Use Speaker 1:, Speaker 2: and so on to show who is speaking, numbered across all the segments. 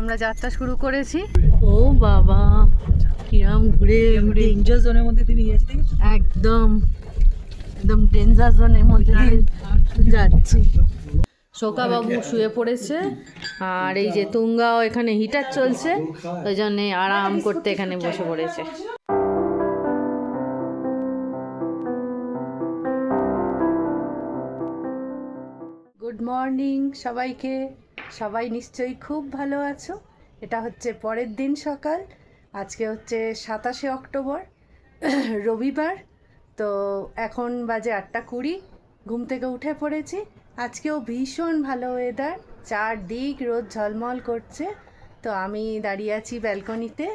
Speaker 1: আমরা যাত্রা শুরু করেছি।
Speaker 2: ও বাবা, কিরম ঘুরে ঘুরে
Speaker 3: ডেঞ্জার জোনের মধ্যে দিয়ে নিয়ে যাচ্ছে,
Speaker 2: একদম একদম ডেঞ্জার জোনের মধ্যে দিয়ে যাচ্ছি।
Speaker 1: শোকাবাবু শুয়ে পড়েছে, আর এই যে তুঙ্গাও এখানে হিটার চলছে, ওই জন্যে আরাম করতে এখানে বসে পড়েছে। গুড মর্নিং সবাইকে। সবাই নিশ্চয়ই খুব ভালো আছো। এটা হচ্ছে পরের দিন সকাল, আজকে হচ্ছে 27শে অক্টোবর রবিবার। তো এখন বাজে 8:20, ঘুম থেকে উঠে পড়েছি। আজকেও ভীষণ ভালো ওয়েদার, চারদিক রোদ ঝলমল করছে। তো আমি দাঁড়িয়ে আছি ব্যালকনিতে,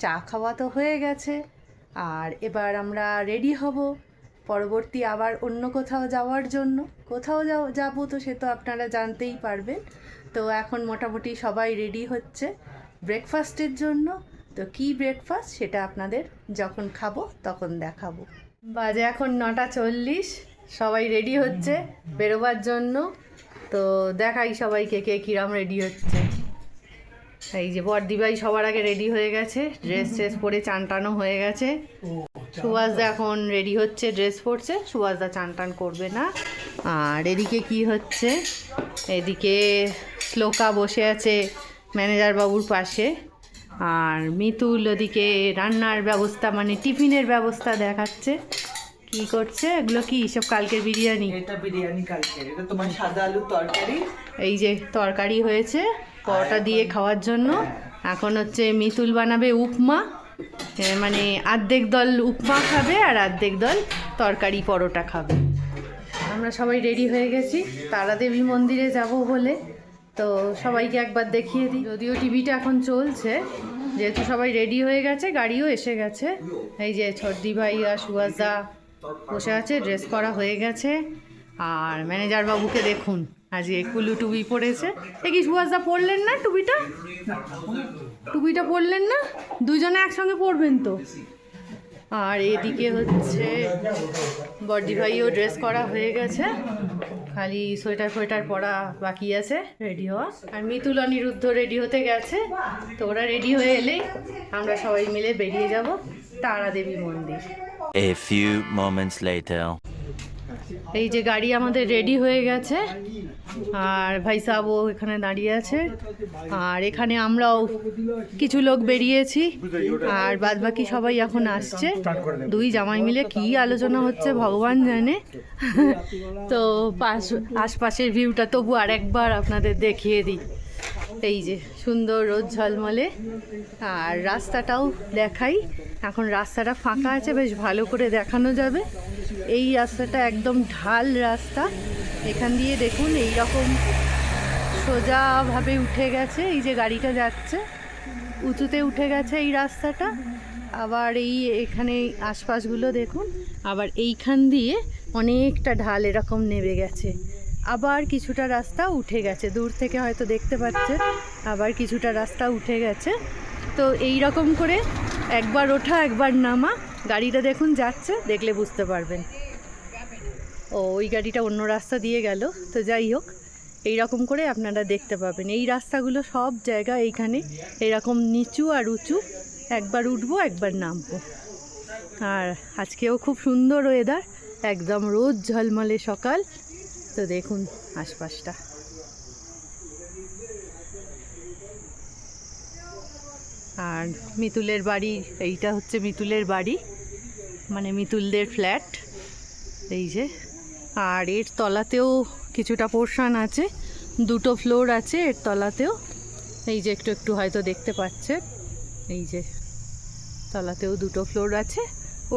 Speaker 1: চা খাওয়া তো হয়ে গেছে, আর এবার আমরা রেডি হব পরবর্তী আবার অন্য কোথাও যাওয়ার জন্য। কোথাও যাবো তো সে তো আপনারা জানতেই পারবেন। তো এখন মোটামুটি সবাই রেডি হচ্ছে ব্রেকফাস্টের জন্য। তো কি ব্রেকফাস্ট সেটা আপনাদের যখন খাবো তখন দেখাবো। বাজে এখন 9:40, সবাই রেডি হচ্ছে বেরোবার জন্য। তো দেখাই সবাইকে কে কিরম রেডি হচ্ছে। এই যে বড়দিভাই সবার আগে রেডি হয়ে গেছে, ড্রেস ট্রেস পরে চান টানও হয়ে গেছে। সুভাষদা এখন রেডি হচ্ছে, ড্রেস পরছে। সুভাষদা চান টান করবে না। আর এদিকে কি হচ্ছে, এদিকে শ্লোকা বসে আছে ম্যানেজার বাবুর পাশে, আর মিতুল ওদিকে রান্নার ব্যবস্থা মানে টিফিনের ব্যবস্থা দেখাচ্ছে। কি করছে এগুলো? কি সব কালকের বিরিয়ানি?
Speaker 3: এটা বিরিয়ানি কালকের, এটা তোমার সাদা আলুর তরকারি।
Speaker 1: এই যে তরকারি হয়েছে পরোটা দিয়ে খাওয়ার জন্য। এখন হচ্ছে মিতুল বানাবে উপমা, মানে অর্ধেক দল উপমা খাবে আর অর্ধেক দল তরকারি পরোটা খাবে। আমরা সবাই রেডি হয়ে গেছি তারাদেবী মন্দিরে যাব বলে। তো সবাইকে একবার দেখিয়ে দিই, যদিও টিভিটা এখন চলছে, যেহেতু সবাই রেডি হয়ে গেছে, গাড়িও এসে গেছে। এই যে ছর্দি ভাই আর সুভাষদা বসে আছে, ড্রেস করা হয়ে গেছে। আর ম্যানেজার বাবুকে দেখুন, আজকে কুলু টুপি পরেছে। এ কি সুভাষদা পরলেন না টুপিটা? টুপিটা পরলেন না? দুজনে একসঙ্গে পরবেন তো। আর এদিকে হচ্ছে বড়দি ভাইও ড্রেস করা হয়ে গেছে, খালি সোয়েটার ফোয়েটার পরা বাকি আছে রেডি হওয়া। আর মিতুল অনিরুদ্ধ রেডি হতে গেছে। তো ওরা রেডি হয়ে এলেই আমরা সবাই মিলে বেরিয়ে যাব তারাদেবী মন্দির।
Speaker 4: A few moments later.
Speaker 1: এই যে গাড়ি আমাদের রেডি হয়ে গেছে, আর ভাই সাহেবও এখানে দাঁড়িয়ে আছে। আর এখানে আমরাও কিছু লোক বেরিয়েছি, আর বাদবাকি সবাই এখন আসছে। দুই জামাই মিলে কি আলোচনা হচ্ছে ভগবান জানে। তো আশপাশের ভিউটা তবু আরেকবার আপনাদের দেখিয়ে দিই। এই যে সুন্দর রোদ ঝলমলে, আর রাস্তাটাও দেখাই। এখন রাস্তাটা ফাঁকা আছে, বেশ ভালো করে দেখানো যাবে। এই রাস্তাটা একদম ঢাল রাস্তা, এখান দিয়ে দেখুন এই রকম সোজাভাবে উঠে গেছে। এই যে গাড়িটা যাচ্ছে উঁচুতে উঠে গেছে এই রাস্তাটা। আবার এই এখানে আশপাশগুলো দেখুন, আবার এইখান দিয়ে অনেকটা ঢাল এরকম নেমে গেছে। আবার কিছুটা রাস্তা উঠে গেছে, দূর থেকে হয়তো দেখতে পাচ্ছেন, আবার কিছুটা রাস্তা উঠে গেছে। তো এই রকম করে একবার ওঠা একবার নামা। গাড়িটা দেখুন যাচ্ছে, দেখলে বুঝতে পারবেন। ও ওই গাড়িটা অন্য রাস্তা দিয়ে গেল। তো যাই হোক, এই রকম করে আপনারা দেখতে পাবেন এই রাস্তাগুলো সব জায়গা এইখানে এরকম নিচু আর উঁচু, একবার উঠবো একবার নামবো। আর আজকেও খুব সুন্দর ওয়েদার, একদম রোদ ঝলমলে সকাল। তো দেখুন আশপাশটা। আর মিতুলের বাড়ি, এইটা হচ্ছে মিতুলের বাড়ি, মানে মিতুলদের ফ্ল্যাট। এই যে, আর এর তলাতেও কিছুটা পোর্শন আছে, দুটো ফ্লোর আছে এর তলাতেও। এই যে একটু একটু হয়তো দেখতে পাচ্ছেন, এই যে তলাতেও দুটো ফ্লোর আছে,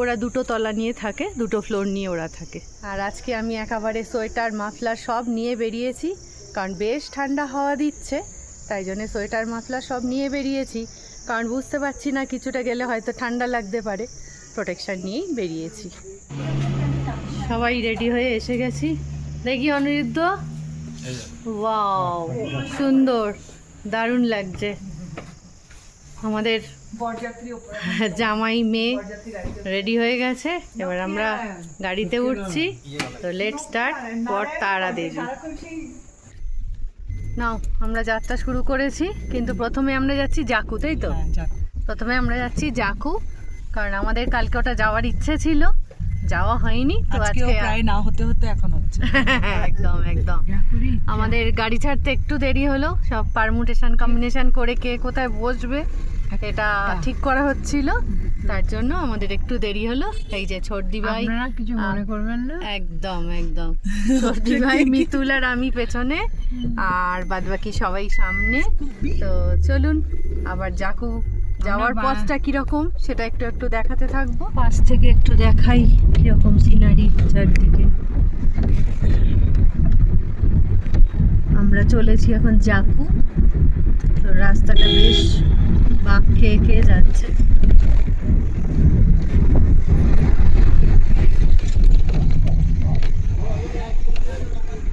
Speaker 1: ওরা দুটো তলা নিয়ে থাকে, দুটো ফ্লোর নিয়ে ওরা থাকে। আর আজকে আমি একেবারে সোয়েটার মাফলার সব নিয়ে বেরিয়েছি, কারণ বেশ ঠান্ডা হাওয়া দিচ্ছে, তাই জন্য সোয়েটার মাফলার সব নিয়ে বেরিয়েছি, কারণ বুঝতে পারছি না কিছুটা গেলে হয়তো ঠান্ডা লাগতে পারে, প্রোটেকশন নিয়েই বেরিয়েছি। সবাই রেডি হয়ে এসে গেছি। দেখি অনিরুদ্ধ, ওয়াও সুন্দর, দারুণ লাগছে। আমাদের জামাই মেয়ে রেডি হয়ে গেছে, এবার আমরা গাড়িতে উঠছি। তো লেটস স্টার্ট পর তারা দেবী। নাও আমরা যাত্রা শুরু করেছি, কিন্তু প্রথমে আমরা যাচ্ছি জাকু, তাই তো? প্রথমে আমরা যাচ্ছি জাকু, কারণ আমাদের কালকে ওটা যাওয়ার ইচ্ছে ছিল, যাওয়া হয়নি। তো আজকে
Speaker 3: প্রায় না হতে হতে এখন হচ্ছে।
Speaker 1: একদম একদম আমাদের গাড়ি ছাড়তে একটু দেরি হলো, সব পারমুটেশন কম্বিনেশন করে কে কোথায় বসবে এটা ঠিক করা হচ্ছিল, তার জন্য আমাদের একটু দেরি হলো। এই যে ছোটদি ভাই,
Speaker 2: কিছু মনে করবেন না,
Speaker 1: একদম একদম ছোটদি ভাই, মিতুল আর আমি পেছনে, আর বাদবাকি সবাই সামনে। তো চলুন আবার জাকু যাওয়ার পথটা কিরকম সেটা একটু একটু দেখাতে থাকবো।
Speaker 2: পাশ থেকে একটু দেখাই কিরকম সিনারি চারদিকে।
Speaker 1: আমরা চলেছি এখন জাকু। তো রাস্তাটা বেশ বাঁক খেয়ে খেয়ে যাচ্ছে।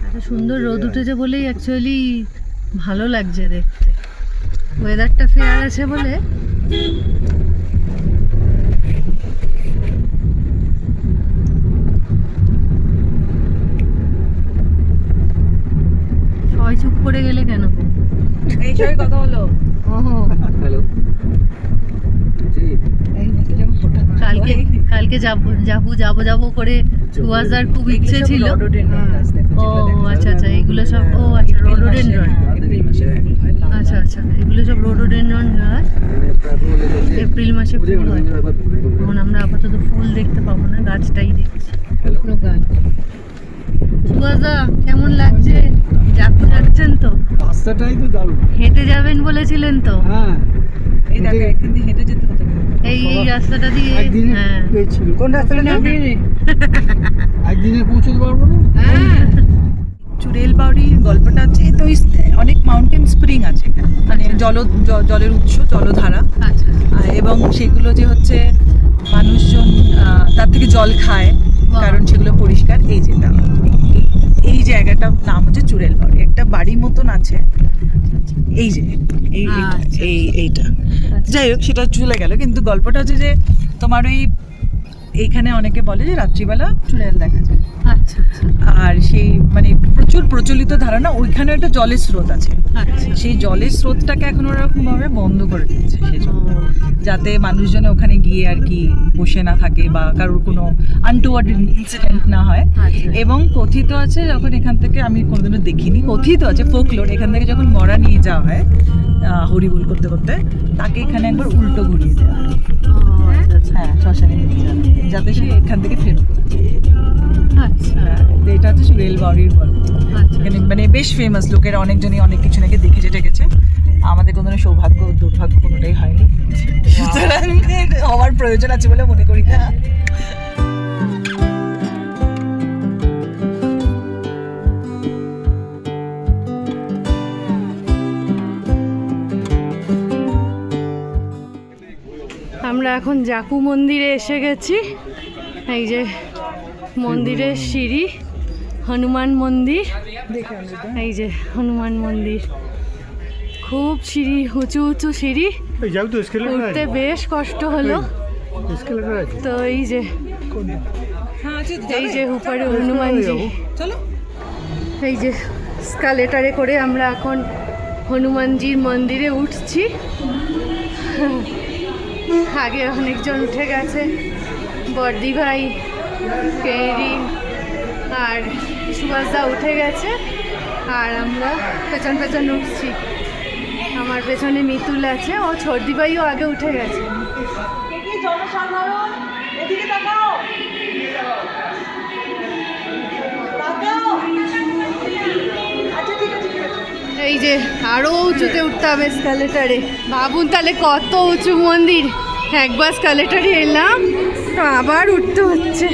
Speaker 1: এত সুন্দর রোদ উঠেছে বলেই অ্যাকচুয়ালি ভালো লাগছে দেখতে, ওয়েদারটা ফেয়ার আছে বলে। সবাই চুপ করে গেলে কেন?
Speaker 3: এই সবাই কথা হলো।
Speaker 1: ওহো,
Speaker 5: হ্যালো জি
Speaker 1: কালকে কালকে যাবো করে সুভাষদার খুব ইচ্ছে ছিল। ও আচ্ছা আচ্ছা, এগুলো সব, ও আচ্ছা রোডোডেনড্রন, আচ্ছা আচ্ছা, এগুলো সব রোডোডেনড্রন গাছ, এপ্রিল মাসে ফুল হয়। এখন আমরা আপাতত ফুল দেখতে পাবো না, গাছটাই দেখছি। পুরো গাছ। সুভাষদা কেমন লাগছে? যাচ্ছেন তো?
Speaker 5: রাস্তাটাই তো দারুণ।
Speaker 1: হেঁটে যাবেন বলেছিলেন তো?
Speaker 5: হ্যাঁ,
Speaker 3: এই দেখো এখান দিয়ে হেঁটে যেতে হতো।
Speaker 1: এই রাস্তাটা দিয়ে,
Speaker 5: একদিনে
Speaker 1: হ্যাঁ
Speaker 5: ছিল। কোন রাস্তাটা একদিনে পৌঁছতে পারবো না।
Speaker 3: চুড়েল বাউরির গল্পটা হচ্ছে তো অনেক মাউন্টেন স্প্রিং আছে এখানে, মানে জলের উৎস, জলধারা।
Speaker 1: আচ্ছা
Speaker 3: এবং সেগুলো যে হচ্ছে মানুষজন তার থেকে জল খায়, কারণ সেগুলো পরিষ্কার। এই যেটা এই জায়গাটার নাম হচ্ছে চুড়েল বাউরি, একটা বাড়ি মতন আছে। এই যে এইটা, যাই হোক সেটা চলে গেল। কিন্তু গল্পটা হচ্ছে যে তোমার এইখানে অনেকে বলে যে রাত্রিবেলা চুড়েল দেখা যায়।
Speaker 1: আচ্ছা আচ্ছা
Speaker 3: আর সেই মানে প্রচুর প্রচলিত ধারণা, ওইখানে একটা জলের স্রোত আছে।
Speaker 1: আচ্ছা,
Speaker 3: সেই জলের স্রোতটাকে এখন ওরকমভাবে বন্ধ করে দিয়েছে, সেই জন্য যাতে মানুষজন ওখানে গিয়ে আর কি বসে না থাকে বা কারোর কোনো আনটুয়ার্ড ইনসিডেন্ট না হয়।
Speaker 1: আচ্ছা।
Speaker 3: এবং কথিত আছে, যখন এখান থেকে, আমি কোনোদিনও দেখিনি, কথিত আছে ফোকলোর, এখান থেকে যখন মরা নিয়ে যাওয়া হয় হরিবোল করতে করতে, তাকে এখানে একবার উল্টো ঘুরিয়ে দেওয়া হয়। হ্যাঁ, শ্মশানে নিয়ে যাওয়া হয়, যাতে সে এখান থেকে ফেরত।
Speaker 1: আচ্ছা
Speaker 3: এটা হচ্ছে চুড়েল বাউরির গল্প।
Speaker 1: আচ্ছা
Speaker 3: এখানে মানে বেশ ফেমাস, লোকেরা অনেকজনই অনেক কিছু নাকি দেখেছে টেকেছে। আমাদের কোনো সৌভাগ্য দুর্ভাগ্য কোনোটাই হয়নি, সুতরাং হওয়ার প্রয়োজন আছে বলে মনে করি না।
Speaker 1: আমরা এখন জাকু মন্দিরে এসে গেছি। এই যে মন্দিরের সিঁড়ি, হনুমান মন্দির, এই যে হনুমান মন্দির, খুব সিঁড়ি, উঁচু উঁচু সিঁড়ি, উঠতে বেশ কষ্ট হলো। তো এই যে উপরে হনুমানজি,
Speaker 3: চলো
Speaker 1: এই যে স্কালেটারে করে আমরা এখন হনুমানজির মন্দিরে উঠছি। আগে অনেকজন উঠে গেছে, বর্দি ভাই, পেরি আর সুভাষদা উঠে গেছে, আর আমরা পেছন পেছন উঠছি। আমার পেছনে মিতুল আছে, ও ছোটদি ভাইও আগে উঠে গেছে। এই যে আরও উঁচুতে উঠতে হবে স্কালেটারে, ভাবুন তাহলে কত উঁচু মন্দির। একবার স্কালেটারে এলাম, তো আবার উঠতে হচ্ছে।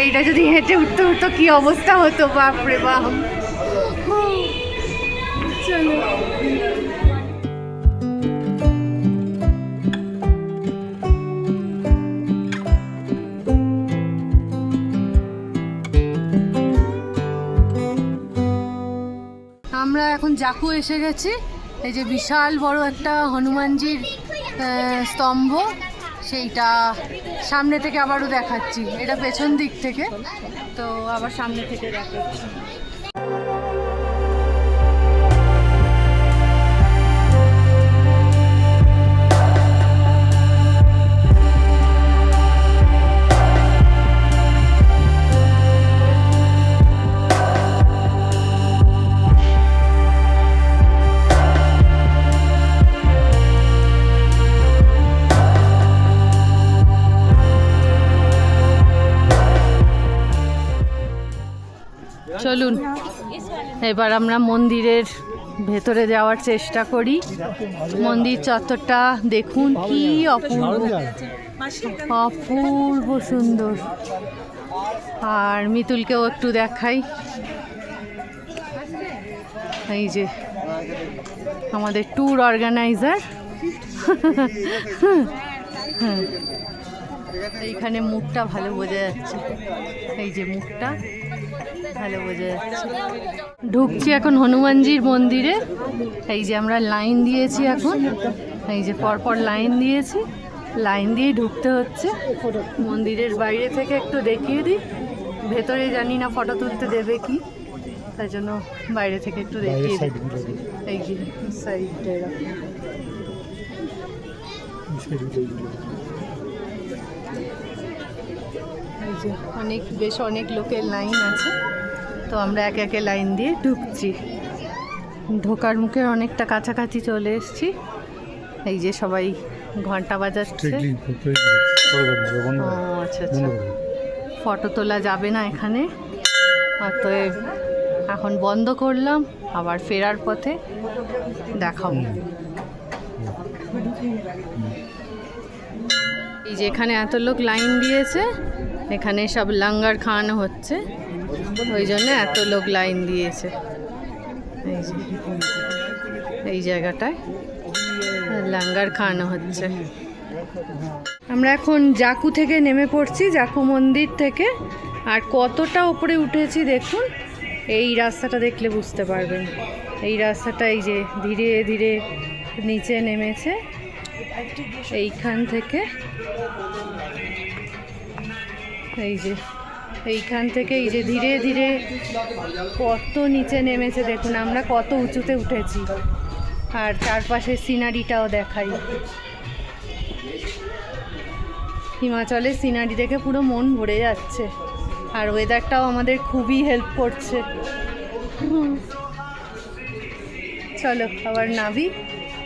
Speaker 1: এইটা যদি হেঁটে উঠতে হতো কি অবস্থা হতো, বাপরে বাপ। চলো আমরা এখন জাকু এসে গেছি। এই যে বিশাল বড় একটা হনুমানজির স্তম্ভ, সেইটা সামনে থেকে আবারও দেখাচ্ছি। এটা পেছন দিক থেকে, তো আবার সামনে থেকে দেখাচ্ছি। চলুন এবার আমরা মন্দিরের ভেতরে যাওয়ার চেষ্টা করি। মন্দির চত্বরটা দেখুন, কি অপূর্ব অপূর্ব সুন্দর। আর মিতুলকেও একটু দেখাই। এই যে আমাদের ট্যুর অর্গানাইজার। এইখানে মুখটা ভালো বোঝা যাচ্ছে, এই যে মুখটা ভালো বোঝা যাচ্ছে। ঢুকছি এখন হনুমানজির মন্দিরে। এই যে আমরা লাইন দিয়েছি এখন, এই যে পরপর লাইন দিয়েছি, লাইন দিয়ে ঢুকতে হচ্ছে। মন্দিরের বাইরে থেকে একটু দেখিয়ে দিই, ভেতরে জানি না ফটো তুলতে দেবে কি, তাই জন্য বাইরে থেকে একটু দেখিয়ে দিই। এই যে সাইডটা এরকম। এই যে অনেক লোকের লাইন আছে, তো আমরা একে একে লাইন দিয়ে ঢুকছি। ঢোকার মুখের অনেকটা কাছাকাছি চলে এসেছি। এই যে সবাই ঘন্টা বাজাচ্ছে। আচ্ছা আচ্ছা, ফটো তোলা যাবে না এখানে, অতএব এখন বন্ধ করলাম, আবার ফেরার পথে দেখাবো। এই যে এখানে এত লোক লাইন দিয়েছে, এখানে সব লাঙ্গার খাওয়ানো হচ্ছে, ওই জন্য এত লোক লাইন দিয়েছে। এই যে এই জায়গাটায় লাঙ্গার খাওয়ানো হচ্ছে। আমরা এখন জাকু থেকে নেমে পড়ছি, জাকু মন্দির থেকে। আর কতটা উপরে উঠেছি দেখুন, এই রাস্তাটা দেখলে বুঝতে পারবেন। এই রাস্তাটা এই যে ধীরে ধীরে নিচে নেমেছে এইখান থেকে। এই যে এইখান থেকে এই যে ধীরে ধীরে কত নিচে নেমেছে দেখুন, আমরা কত উঁচুতে উঠেছি। আর চারপাশের সিনারিটাও দেখাই। হিমাচলের সিনারি দেখে পুরো মন ভরে যাচ্ছে। আর ওয়েদারটাও আমাদের খুবই হেল্প করছে। চলো আবার নামি।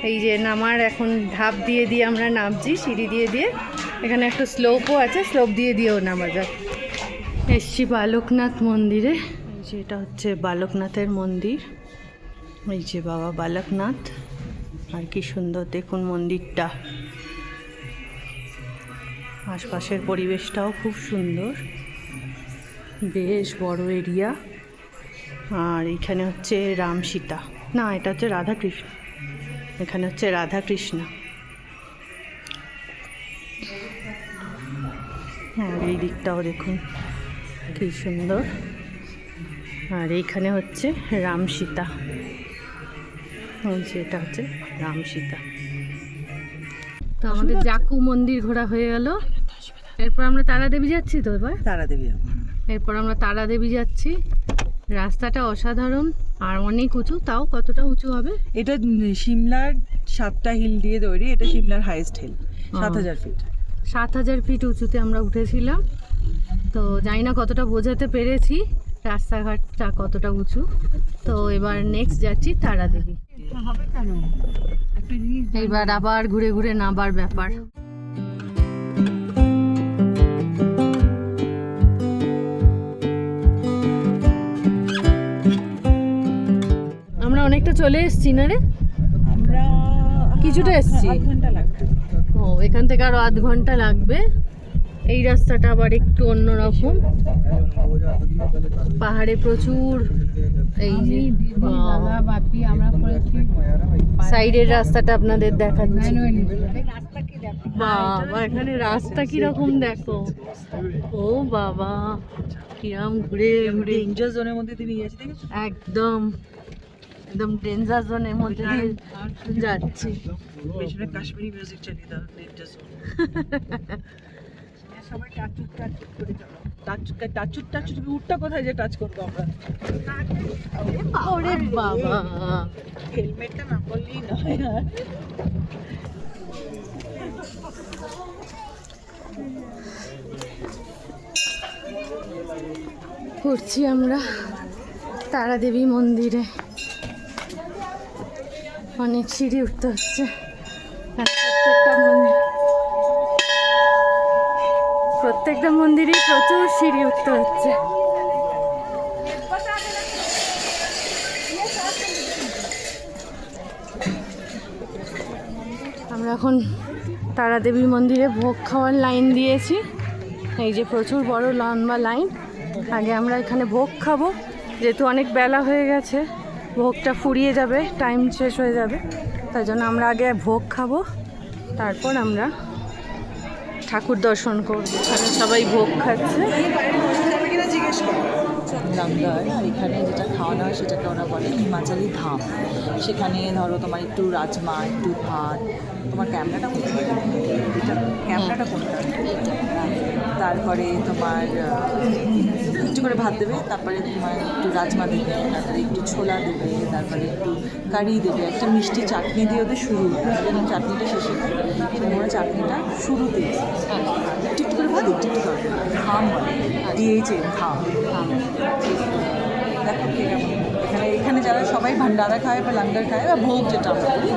Speaker 1: এই যে নামার এখন ধাপ দিয়ে দিয়ে আমরা নামছি, সিঁড়ি দিয়ে দিয়ে। এখানে একটা স্লোপও আছে, স্লোপ দিয়ে দিয়েও নামা যায়। এসছি বালকনাথ মন্দিরে। এই যে এটা হচ্ছে বালকনাথের মন্দির। এই যে বাবা বালকনাথ, আর কি সুন্দর দেখুন মন্দিরটা। আশপাশের পরিবেশটাও খুব সুন্দর, বেশ বড় এরিয়া। আর এখানে হচ্ছে রাম সীতা, না এটা হচ্ছে রাধাকৃষ্ণ, এখানে হচ্ছে রাধাকৃষ্ণ। আর এই দিকটাও দেখুন কি সুন্দর। আর এইখানে হচ্ছে রাম সীতা, এটা হচ্ছে রাম সীতা। তো আমাদের জাকু মন্দির ঘোরা হয়ে গেল। এরপর আমরা তারাদেবী যাচ্ছি। তো এবার
Speaker 3: তারাদেবী,
Speaker 1: এরপর আমরা তারাদেবী যাচ্ছি। রাস্তাটা অসাধারণ আর অনেক উঁচু। তাও কতটা উঁচু হবে?
Speaker 3: এটা সিমলার 7টা হিল দিয়ে তৈরি। এটা সিমলার হাইয়েস্ট হিল, 7000 ফিট।
Speaker 1: 7000 ফিট উঁচুতে আমরা উঠেছিলাম। তো জানি না কতটা বোঝাতে পেরেছি রাস্তাঘাটটা কতটা উঁচু। তো এবার নেক্সট যাচ্ছি তারাদেবী। এইবার আবার ঘুরে ঘুরে নামার ব্যাপার। অনেকটা চলে এসেছি না রে?
Speaker 3: আমরা
Speaker 1: কিছুটা এসেছি।
Speaker 3: আধ ঘন্টা লাগবে।
Speaker 1: ও
Speaker 2: এখান থেকে আরো আধ ঘন্টা লাগবে। এই রাস্তাটা আবার একটু অন্যরকম, পাহাড়ে প্রচুর এই যে সাইডের রাস্তাটা আপনাদের দেখাচ্ছি। বাবা এখানে রাস্তা কিরকম দেখো, ও বাবা কিরম ঘুরে ঘুরে
Speaker 3: ডেঞ্জার জোনের মধ্যে দিয়ে নিয়ে যাচ্ছি, দেখেছো?
Speaker 2: একদম একদম ডেঞ্জার জোনের মধ্যে দিয়ে যাচ্ছি।
Speaker 3: পেছনে কাশ্মীরি মিউজিক চালিয়ে দাও, ডেঞ্জার জোন। সবাই টাচুট টাচুট করে চলো। টাচুট টাচুট উঠটা কোথায় যে টাচ করবো আমরা?
Speaker 2: ওরে বাবা
Speaker 3: হেলমেটটা না করলেই নয়।
Speaker 1: ঘুরছি আমরা তারাদেবী মন্দিরে, অনেক সিঁড়ি উঠতে হচ্ছে। আর প্রত্যেকটা মন্দিরেই প্রচুর সিঁড়ি উঠতে হচ্ছে। আমরা এখন তারাদেবী মন্দিরে ভোগ খাওয়ার লাইন দিয়েছি। এই যে প্রচুর বড় লম্বা লাইন। আগে আমরা এখানে ভোগ খাবো, যেহেতু অনেক বেলা হয়ে গেছে, ভোগটা ফুরিয়ে যাবে, টাইম শেষ হয়ে যাবে, তাই জন্য আমরা আগে ভোগ খাবো, তারপর আমরা ঠাকুর দর্শন করবো। এখানে সবাই ভোগ খাচ্ছে।
Speaker 3: জিজ্ঞেস করো লাঙ্গার, আর এখানে যেটা খাওয়ানো হয় সেটাকে ওরা বলে হিমাচলি ধাম। সেখানে ধরো তোমার একটু রাজমা, একটু ভাত, তোমার ক্যামেরাটা কোথায়, এটা ক্যামেরাটা কোনটা, তারপরে তোমার একটু করে ভাত দেবে, তারপরে তোমার একটু রাজমা দেবে, তারপরে একটু ছোলা দেবে, তারপরে একটু কারি দেবে, একটা মিষ্টি চাটনি দিয়ে ওদের শুরু হয়, যেন চাটনিটা শেষে হয়, সেখানে চাটনিটা শুরুতে একটু একটু করে ভাত, একটু একটু করে ধাম দিয়েছে, ধাম ধাম। দেখো কে কেমন এখানে, এখানে যারা সবাই ভান্ডারা খায় বা লাঙ্গার খায় বা ভোগ যেটা আমরা বলি,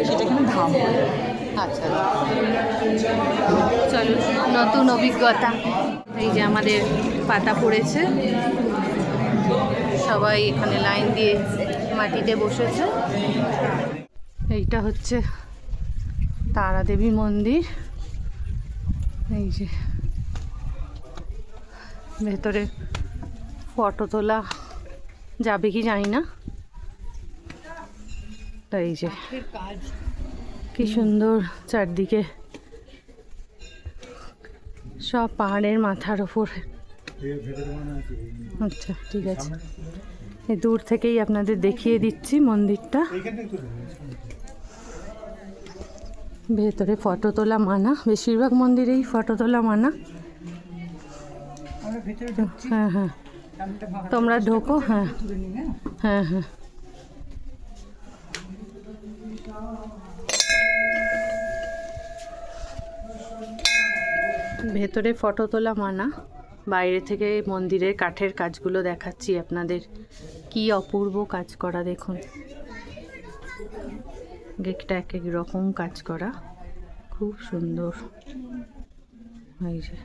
Speaker 3: সেটা এখানে ধাম হয়।
Speaker 1: আচ্ছা চলো, নতুন অভিজ্ঞতা। এই যে আমাদের পাতা পড়েছে, সবাই এখানে লাইন দিয়ে মাটিতে বসেছে। এইটা হচ্ছে তারাদেবী মন্দির। এই যে ভেতরে ফটো তোলা যাবে কি জানি না। তো এই যে কি সুন্দর চারদিকে, সব পাহাড়ের মাথার ওপর। আচ্ছা ঠিক আছে, এই দূর থেকেই আপনাদের দেখিয়ে দিচ্ছি মন্দিরটা। ভেতরে ফটো তোলা মানা, বেশিরভাগ মন্দিরেই ফটো তোলা মানা। হ্যাঁ হ্যাঁ, তোমরা ঢোকো। হ্যাঁ হ্যাঁ হ্যাঁ, ভেতরে ফটো তোলা মানা, বাইরে থেকে মন্দিরের কাঠের কাজগুলো দেখাচ্ছি আপনাদের। কি অপূর্ব কাজ করা দেখুন, একটা এক এক রকম কাজ করা, খুব সুন্দর। এই যে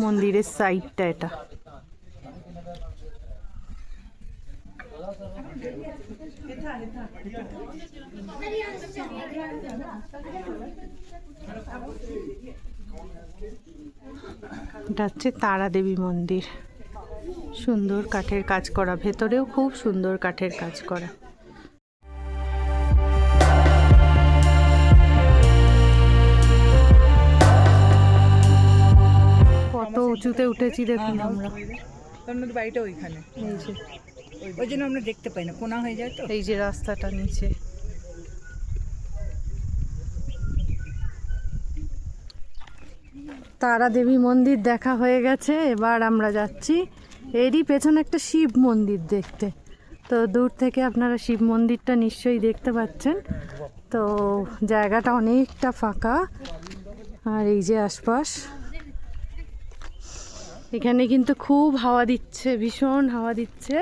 Speaker 1: মন্দিরের সাইডটা এটা। এটা হচ্ছে তারাদেবী মন্দির, সুন্দর কাঠের কাজ করা, ভেতরেও খুব সুন্দর কাঠের কাজ করা। কত উঁচুতে উঠেছি দেখুন আমরা।
Speaker 3: বাড়িটা ওইখানে,
Speaker 1: এই যে
Speaker 3: ওই জন্য আমরা দেখতে পাই না, কোনা হয়ে যায় তো।
Speaker 1: এই যে রাস্তাটা নিচে, তারাদেবী মন্দির দেখা হয়ে গেছে। এবার আমরা যাচ্ছি এরই পেছনে একটা শিব মন্দির দেখতে। তো দূর থেকে আপনারা শিব মন্দিরটা নিশ্চয়ই দেখতে পাচ্ছেন। তো জায়গাটা অনেকটা ফাঁকা, আর এই যে আশপাশ, এখানে কিন্তু খুব হাওয়া দিচ্ছে, ভীষণ হাওয়া দিচ্ছে।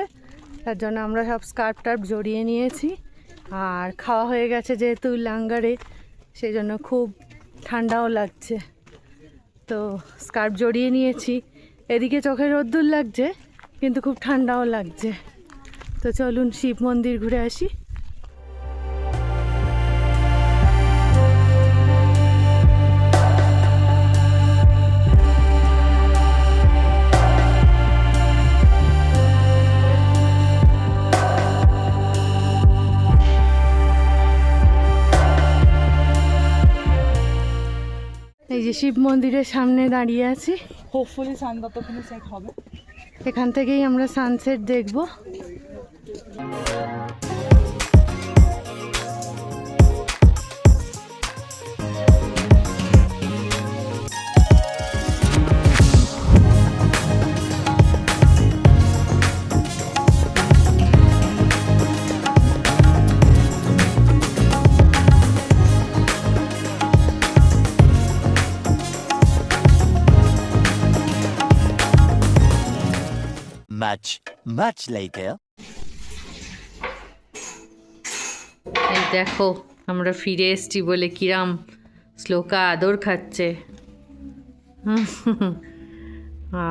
Speaker 1: তার জন্য আমরা সব স্কার্ফ টার্ফ জড়িয়ে নিয়েছি, আর খাওয়া হয়ে গেছে যেহেতু লাঙ্গারে, সেই জন্য খুব ঠান্ডাও লাগছে, তো স্কার্ফ জড়িয়ে নিয়েছি। এদিকে চোখে রোদ্দুর লাগছে, কিন্তু খুব ঠান্ডাও লাগছে। তো চলুন শিব মন্দির ঘুরে আসি। এই যে শিব মন্দিরের সামনে দাঁড়িয়ে আছি।
Speaker 3: হোপফুলি সান ততক্ষণে সেট হবে।
Speaker 1: এখান থেকেই আমরা সানসেট দেখব।
Speaker 4: Much later.
Speaker 2: এই দেখো আমরা ফিরে এসেছি বলে কিরাম শ্লোকা আদর খাচ্ছে।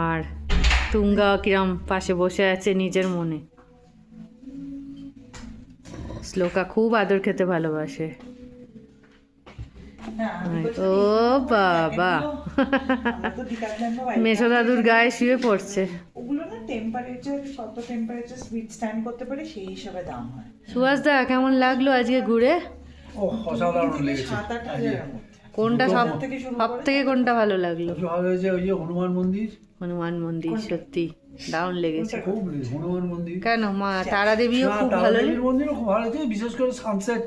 Speaker 2: আর তুঙ্গা কিরাম পাশে বসে আছে নিজের মনে। শ্লোকা খুব আদর খেতে ভালোবাসে। ও বাবা, মেসো দাদুর গায়ে শুয়ে পড়ছে।
Speaker 3: ওগুলো না টেম্পারেচার, কত টেম্পারেচার সুইট স্ট্যান্ড করতে পারে সেই হিসাবে দাম হয়।
Speaker 1: সুভাষ দা কেমন লাগলো আজকে ঘুরে?
Speaker 5: অসাধারণ লেগেছে।
Speaker 3: 7-8
Speaker 1: কোনটা সব থেকে কোনটা ভালো লাগলো?
Speaker 5: ভালো হয়েছে ওই যে হনুমান মন্দির।
Speaker 1: হনুমান মন্দির সত্যি দারুণ লেগেছে।
Speaker 5: খুব হনুমান মন্দির।
Speaker 1: কেন মা তারা দেবীও খুব ভালো
Speaker 5: দেবীর মন্দিরও খুব ভালো হয়েছে, বিশেষ করে সানসেট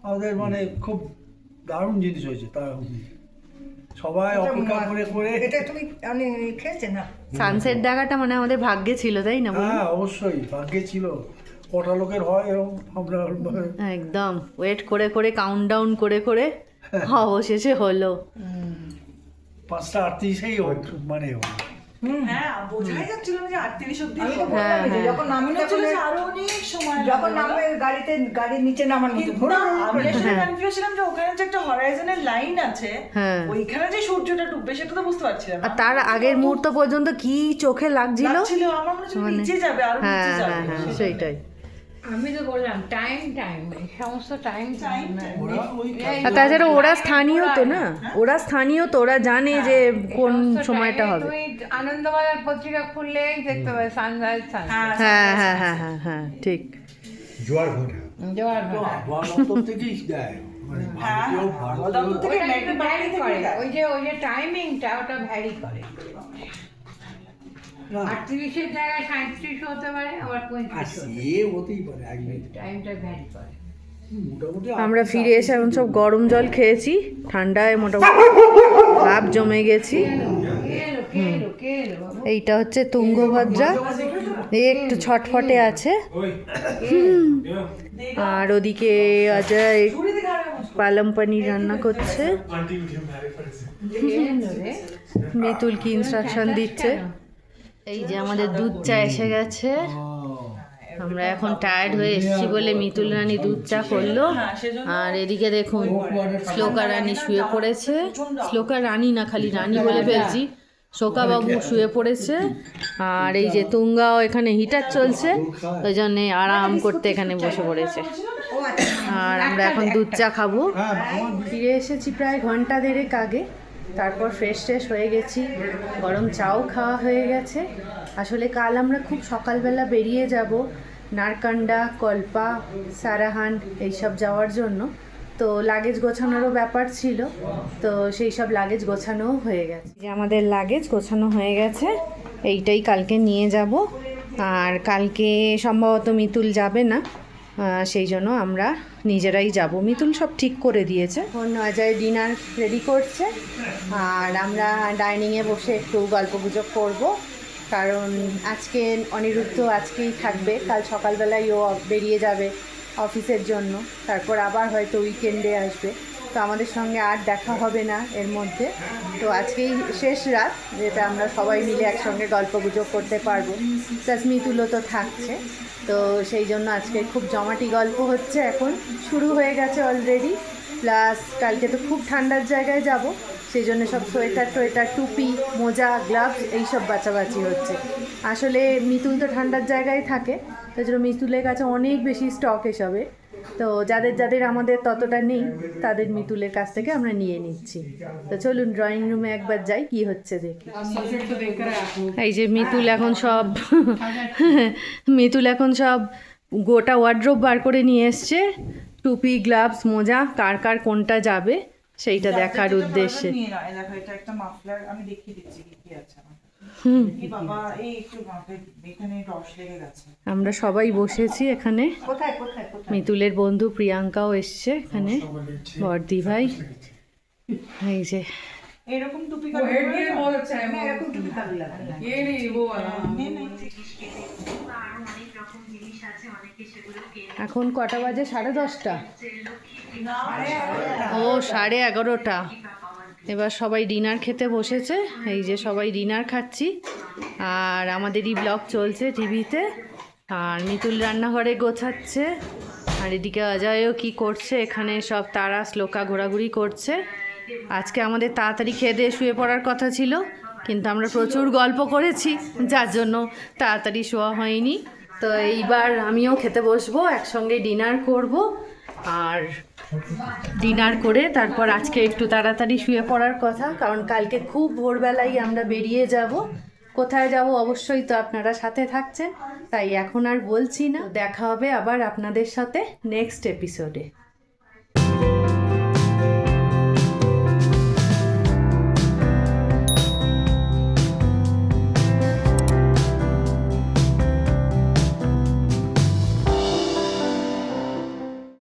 Speaker 5: আমাদের মানে খুব দারুণ জিনিস হয়েছে। তারা সবাই অপেক্ষা করে করে
Speaker 3: এটা তুমি আমি খেয়েছে না
Speaker 1: সানসেট দেখাটা মানে আমাদের ভাগ্যে ছিল, তাই না?
Speaker 5: হ্যাঁ অবশ্যই ভাগ্যে ছিল। কটা লোকের হয় এরকম আমরা
Speaker 1: একদম ওয়েট করে করে কাউন্টডাউন করে করে অবশেষে হলো।
Speaker 5: 5:38-এই মানে
Speaker 3: হ্যাঁ বোঝাই যাচ্ছিল না যে 38 অবধি
Speaker 1: হ্যাঁ
Speaker 3: যখন নামলে আরো অনেক সময় যখন নামলে গাড়ির নিচে নামার মতো আমি আসলে কনফিউজ ছিলাম যে ওখানে যে একটা হরাইজনের লাইন আছে ওইখানে যে সূর্যটা ডুববে সেটা তো বুঝতে পারছিলাম
Speaker 1: আর তার আগের মুহূর্ত পর্যন্ত কি চোখে লাগছিল।
Speaker 3: আমার মনে হচ্ছিল নিচে যাবে আর নিচে যাবে।
Speaker 1: হ্যাঁ সেইটাই।
Speaker 2: আমি তো বললাম টাইম সমস্ত টাইম
Speaker 1: আর তাছাড়া ওরা স্থানীয় তো না, ওরা স্থানীয় তো, ওরা জানে যে কোন সময়টা হবে।
Speaker 2: তুমি আনন্দবাজার পত্রিকা খুললেই দেখতে পাবে সানরাইজ
Speaker 1: হ্যাঁ হ্যাঁ হ্যাঁ হ্যাঁ হ্যাঁ ঠিক।
Speaker 5: জোয়ার ভাটা
Speaker 2: জোয়ার
Speaker 5: দপ্তর থেকেই দেয়, মানে
Speaker 2: ভ্যারি করে। ওই যে টাইমিংটা ওটা ভ্যারি করে। 38-এর জায়গায় 37 হতে পারে, আবার 35
Speaker 5: হতেই পারে।
Speaker 2: টাইমটা ভ্যারি করে।
Speaker 5: মোটামুটি
Speaker 1: আমরা ফিরে এসে এখন সব গরম জল খেয়েছি, ঠান্ডায় মোটামুটি ভাব জমে গেছি। এইটা হচ্ছে তুঙ্গভদ্রা, একটু ছটফটে আছে। আর ওদিকে অজয় পালম পনির রান্না করছে, মিতুল কি ইনস্ট্রাকশন দিচ্ছে। এই যে আমাদের দুধ চা এসে গেছে। আমরা এখন টায়ার্ড হয়ে এসেছি বলে মিতুল রানী দুধ চা করলো। আর এদিকে দেখুন শ্লোকা রানী শুয়ে পড়েছে। শ্লোকা রানী না, খালি রানী বলে ফেলছি। শোকা বাবু শুয়ে পড়েছে। আর এই যে তুঙ্গাও এখানে হিটার চলছে, ওই জন্যে আরাম করতে এখানে বসে পড়েছে। আর আমরা এখন দুধ চা খাবো। ফিরে এসেছি প্রায় ঘন্টা দেড়েক আগে। তারপর ফ্রেশ হয়ে গেছি, গরম চাও খাওয়া হয়ে গেছে। আসলে কাল আমরা খুব সকালবেলা বেরিয়ে যাব নারকান্ডা, কল্পা, সারাহান এইসব যাওয়ার জন্য। তো লাগেজ গোছানোরও ব্যাপার ছিল, তো সেই সব লাগেজ গোছানোও হয়ে গেছে। যে আমাদের লাগেজ গোছানো হয়ে গেছে, এইটাই কালকে নিয়ে যাব। আর কালকে সম্ভবত মিতুল যাবে না, সেই জন্য আমরা নিজেরাই যাব। মিতুল সব ঠিক করে দিয়েছে। এখন অজয় ডিনার রেডি করছে, আর আমরা ডাইনিংয়ে বসে একটু গল্পগুজব করব। কারণ আজকে অনিরুদ্ধ আজকেই থাকবে, কাল সকালবেলায় ও বেরিয়ে যাবে অফিসের জন্য, তারপর আবার হয়তো উইকেন্ডে আসবে। তো আমাদের সঙ্গে আর দেখা হবে না এর মধ্যে। তো আজকেই শেষ রাত, যেটা আমরা সবাই মিলে একসঙ্গে গল্পগুজব করতে পারবো। প্লাস মিতুলও তো থাকছে, তো সেই জন্য আজকে খুব জমাটি গল্প হচ্ছে, এখন শুরু হয়ে গেছে অলরেডি। প্লাস কালকে তো খুব ঠান্ডার জায়গায় যাব, সেই জন্য সব সোয়েটার টোয়েটার, টুপি, মোজা, গ্লাভস এইসব বাছাবাছি হচ্ছে। আসলে মিতুল তো ঠান্ডার জায়গায় থাকে, তাই জন্য মিতুলের কাছে অনেক বেশি স্টক এসবে। তো যাদের যাদের আমাদের ততটা নেই তাদের মিতুলের কাছ থেকে আমরা নিয়ে নিচ্ছি। তো চলুন ড্রয়িং রুমে একবার যাই, কি হচ্ছে দেখি। এই যে মিতুল এখন সব গোটা ওয়ার্ড্রোব বার করে নিয়ে এসছে। টুপি, গ্লাভস, মোজা, কার কার কোনটা যাবে সেইটা দেখার উদ্দেশ্যে।
Speaker 3: নিয়ে নাও, এই দেখো এটা একটা মাফলার, আমি দেখিয়ে দিচ্ছি কি কি আছে আমার। এই বাবা, এই একটু এখানে রস লেগে গেছে।
Speaker 1: আমরা সবাই বসেছি এখানে। মিতুলের বন্ধু প্রিয়াঙ্কাও এসছে এখানে, বর্দি ভাই। এই যে
Speaker 3: এরকম টুপি কাটবে, এরকম টুপি কাটবে
Speaker 1: এখন কটা বাজে? 10:30। ও 11:30। এবার সবাই ডিনার খেতে বসেছে। এই যে সবাই ডিনার খাচ্ছি, আর আমাদেরই ব্লগ চলছে টিভিতে। আর মিতুল রান্নাঘরে গোছাচ্ছে, আর এদিকে অজয়ও কি করছে এখানে, সব তারা শ্লোকা ঘোরাঘুরি করছে। আজকে আমাদের তাড়াতাড়ি খেয়ে দিয়ে শুয়ে পড়ার কথা ছিল, কিন্তু আমরা প্রচুর গল্প করেছি, যার জন্য তাড়াতাড়ি শোয়া হয়নি। তো এইবার আমিও খেতে বসবো, একসঙ্গে ডিনার করব। আর ডিনার করে তারপর আজকে একটু তাড়াতাড়ি শুয়ে পড়ার কথা, কারণ কালকে খুব ভোরবেলাই আমরা বেরিয়ে যাব। কোথায় যাব অবশ্যই তো আপনারা সাথে থাকছেন, তাই এখন আর বলছি না। দেখা হবে আবার আপনাদের সাথে নেক্সট এপিসোডে।